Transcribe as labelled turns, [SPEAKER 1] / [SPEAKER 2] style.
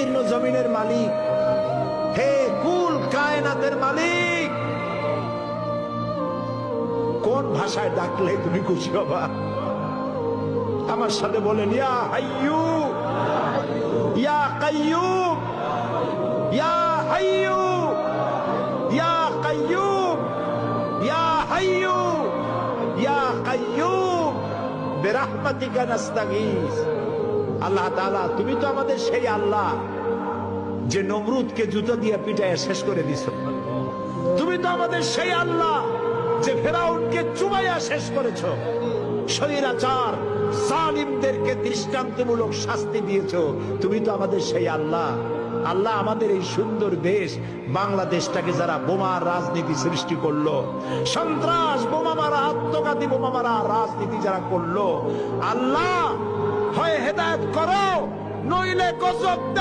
[SPEAKER 1] বিস্তীর্ণ জমিনের মালিক, হে কুল কায়নাতের মালিক, কোন ভাষায় ডাকলে তুমি খুশি হবা? আমার সাথে বলেন, ইয়া হাইয়ু ইয়া কাইয়ুম, ইয়া হাইয়ু ইয়া কাইয়ুম, ইয়া হাইয়ু ইয়া কাইয়ুম বিরহমাতিকা নাস্তাগীস। আল্লাহ তাআলা, তুমি তো আমাদের সেই আল্লাহ যে নমরুদকে জুতো দিয়ে পিটায় শেষ করে দিছো। তুমি তো আমাদের সেই আল্লাহ যে ফেরাউনকে চুবাইয়া শেষ করেছো। স্বৈরাচার জালিমদেরকে দৃষ্টান্তমূলক শাস্তি দিয়েছো। তুমি তো আমাদের সেই আল্লাহ। আল্লাহ, আমাদের এই সুন্দর দেশ বাংলাদেশটাকে যারা বোমার রাজনীতি সৃষ্টি করলো, সন্ত্রাস, বোমা মারা, আত্মঘাতী বোমা মারা রাজনীতি যারা করলো, আল্লাহ হয় হেদায়েত করো, নইলে গজব দাও।